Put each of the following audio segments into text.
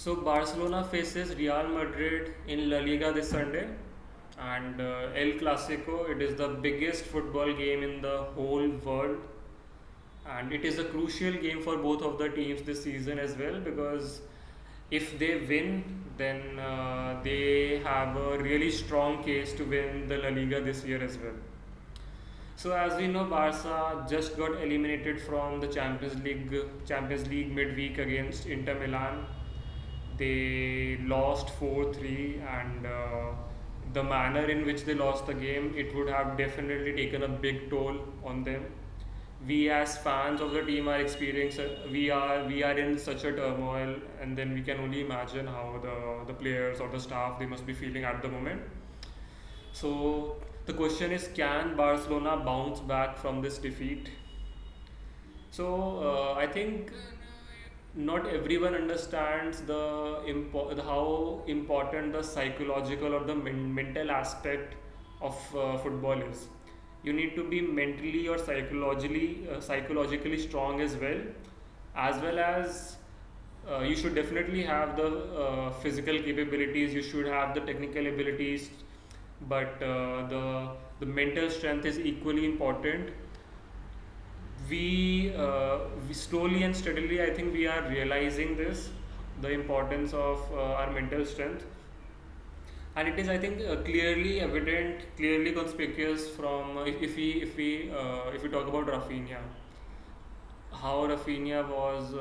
So Barcelona faces Real Madrid in La Liga this Sunday, and El Clasico. It is the biggest football game in the whole world, and it is a crucial game for both of the teams this season as well because if they win, then they have a really strong case to win the La Liga this year as well. So as we know, Barca just got eliminated from the Champions League midweek against Inter Milan. They lost 4-3, and the manner in which they lost the game, it would have definitely taken a big toll on them. We as fans of the team are experiencing, we are in such a turmoil, and then we can only imagine how the players or the staff, they must be feeling at the moment. So the question is, can Barcelona bounce back from this defeat? So I think not everyone understands how important the psychological or the mental aspect of football is. You need to be mentally or psychologically strong as well as you should definitely have the physical capabilities. You should have the technical abilities, but the mental strength is equally important. We slowly and steadily, I think we are realizing this, the importance of our mental strength, and it is, I think, clearly evident, clearly conspicuous from if we talk about Rafinha. How Rafinha was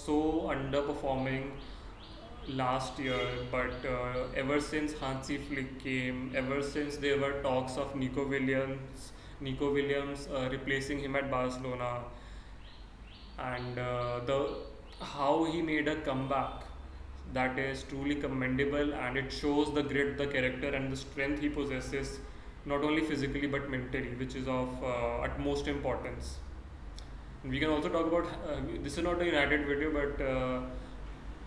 so underperforming last year, but ever since Hansi Flick came, ever since there were talks of Nico Williams replacing him at Barcelona, and the how he made a comeback, that is truly commendable, and it shows the grit, the character, and the strength he possesses, not only physically but mentally, which is of utmost importance. We can also talk about this is not a United video, but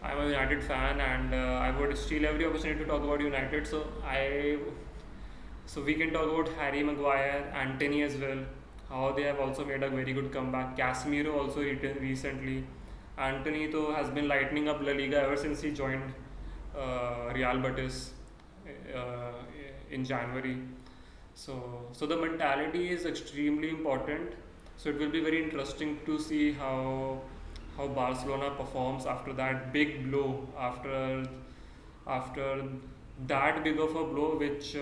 I'm a United fan, and I would steal every opportunity to talk about United. So we can talk about Harry Maguire, Anthony as well, how they have also made a very good comeback. Casemiro also recently. Anthony though has been lightening up La Liga ever since he joined Real Betis uh, in January. So the mentality is extremely important. So it will be very interesting to see how Barcelona performs after that big blow, after that big of a blow, which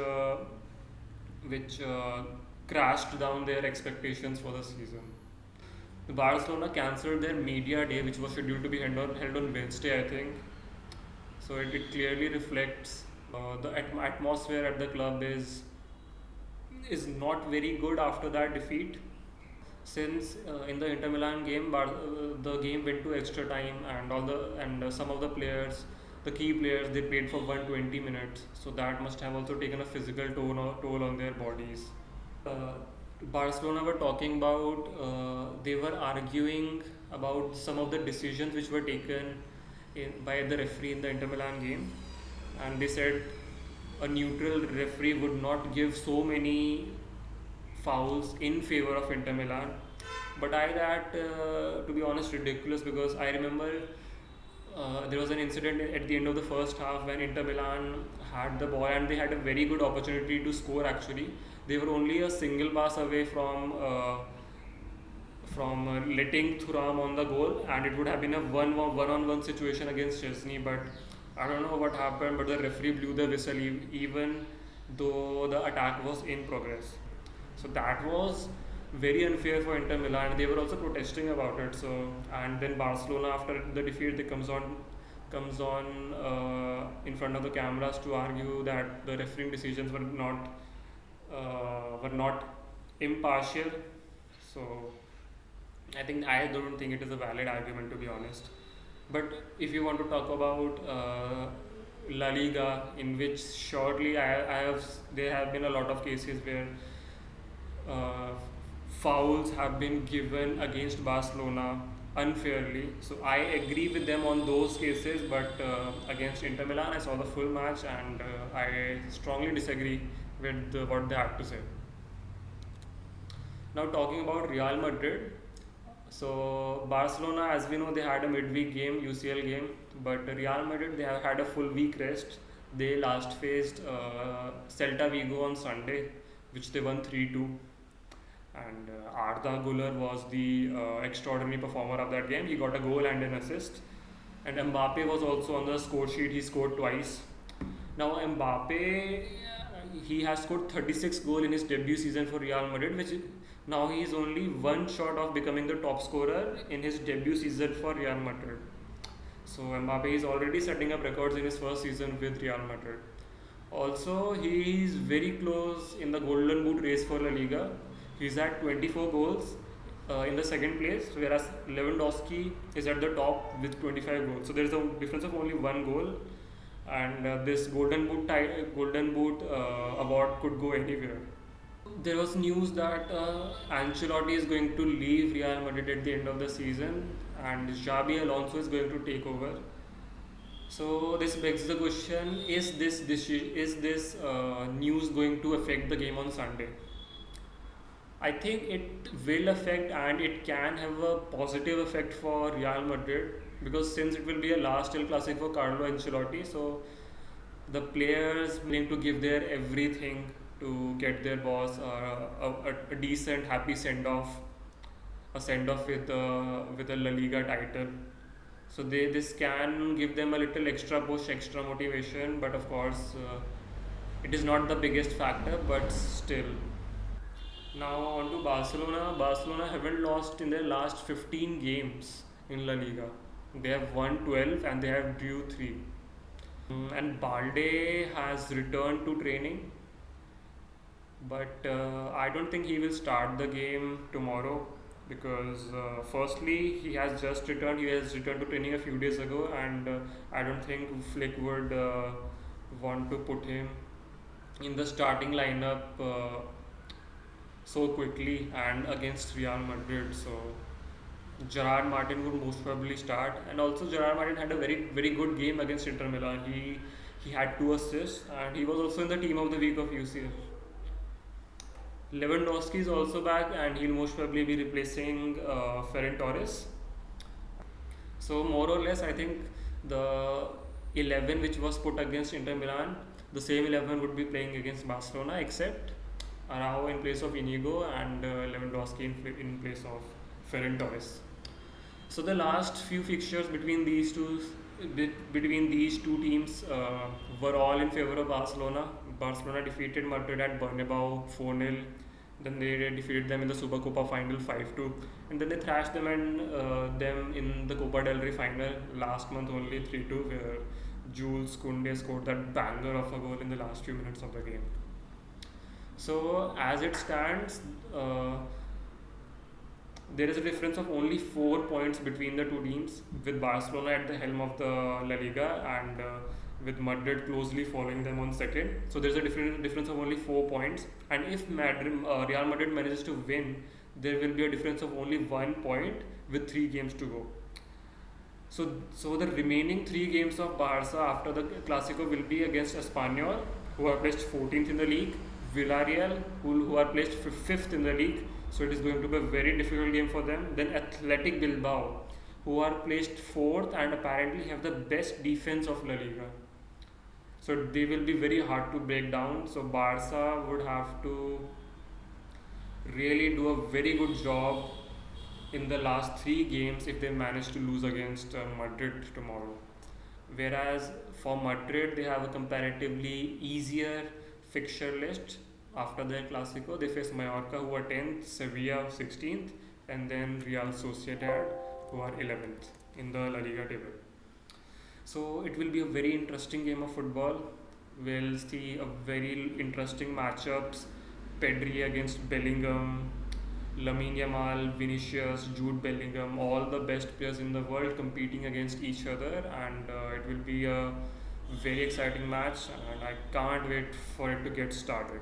crashed down their expectations for the season. Barcelona cancelled their media day, which was scheduled to be held on Wednesday, I think. So it clearly reflects the atmosphere at the club is not very good after that defeat. Since in the Inter Milan game, the game went to extra time, and some of the players, the key players, they played for 120 minutes. So that must have also taken a physical toll on their bodies. uh, Barcelona were talking about, they were arguing about some of the decisions which were taken by the referee in the Inter Milan game, and they said a neutral referee would not give so many fouls in favor of Inter Milan. But I that to be honest, ridiculous, because I remember there was an incident at the end of the first half when Inter Milan had the ball and they had a very good opportunity to score. Actually, they were only a single pass away from letting Thuram on the goal, and it would have been a one-on-one situation against Chesney. But I don't know what happened, but the referee blew the whistle even though the attack was in progress. So that was very unfair for Inter Milan. They were also protesting about it. So, and then Barcelona, after the defeat, they comes on in front of the cameras to argue that the refereeing decisions were not impartial. So I don't think it is a valid argument, to be honest. But if you want to talk about La Liga, in which shortly I have there have been a lot of cases where uh, fouls have been given against Barcelona unfairly. So I agree with them on those cases, but against Inter Milan, I saw the full match, and I strongly disagree with what they had to say. Now talking about Real Madrid, So Barcelona, as we know, they had a midweek game, UCL game, but Real Madrid they have had a full week rest. They last faced Celta Vigo on Sunday, which they won 3-2. And Arda Güler was the extraordinary performer of that game. He got a goal and an assist. And Mbappe was also on the score sheet. He scored twice. Now Mbappe, he has scored 36 goals in his debut season for Real Madrid, which now he is only one shot of becoming the top scorer in his debut season for Real Madrid. So Mbappe is already setting up records in his first season with Real Madrid. Also, he is very close in the Golden Boot race for La Liga. He's at 24 goals in the second place, whereas Lewandowski is at the top with 25 goals. So there is a difference of only one goal, and this Golden Boot award could go anywhere. There was news that Ancelotti is going to leave Real Madrid at the end of the season, and Xabi Alonso is going to take over. So this begs the question: is this news going to affect the game on Sunday? I think it will affect, and it can have a positive effect for Real Madrid, because since it will be a last El Clasico for Carlo Ancelotti, so the players need to give their everything to get their boss a decent, happy send off, a send off with a La Liga title. So this can give them a little extra push, extra motivation, but of course, it is not the biggest factor, but still. Now on to Barcelona. Barcelona haven't lost in their last 15 games in La Liga. They have won 12 and they have drew 3. And Balde has returned to training, but I don't think he will start the game tomorrow, because firstly he has just returned. He has returned to training a few days ago, and I don't think Flick would want to put him in the starting lineup so quickly and against Real Madrid. So Gerard Martin would most probably start, and also Gerard Martin had a very good game against Inter Milan. He had 2 assists, and he was also in the team of the week of UCL. Lewandowski is also back, and he'll most probably be replacing Ferran Torres. So more or less, I think the 11 which was put against Inter Milan, the same 11 would be playing against Barcelona, except Araujo in place of Inigo, and Lewandowski in place of Ferran Torres. So the last few fixtures between these two teams were all in favor of Barcelona. Barcelona defeated Madrid at Bernabeu 4-0. Then they defeated them in the Supercopa final 5-2, and then they thrashed them in the Copa del Rey final last month only 3-2, where Jules Koundé scored that banger of a goal in the last few minutes of the game. So as it stands, there is a difference of only 4 points between the two teams, with Barcelona at the helm of the La Liga, and with Madrid closely following them on second. So there is a difference of only 4 points, and if Real Madrid manages to win, there will be a difference of only 1 point with 3 games to go. So the remaining 3 games of Barca after the Clásico will be against Espanyol, who are placed 14th in the league, Villarreal, who are placed 5th in the league. So it is going to be a very difficult game for them. Then Athletic Bilbao, who are placed 4th and apparently have the best defense of La Liga. So they will be very hard to break down. So Barca would have to really do a very good job in the last 3 games if they manage to lose against Madrid tomorrow. Whereas for Madrid, they have a comparatively easier fixture list. After their Clásico, they face Mallorca, who are 10th, Sevilla 16th, and then Real Sociedad, who are 11th in the La Liga table. So it will be a very interesting game of football. We'll see a very interesting matchups: Pedri against Bellingham, Lamine Yamal, Vinicius, Jude Bellingham, all the best players in the world competing against each other, and it will be a very exciting match, and I can't wait for it to get started.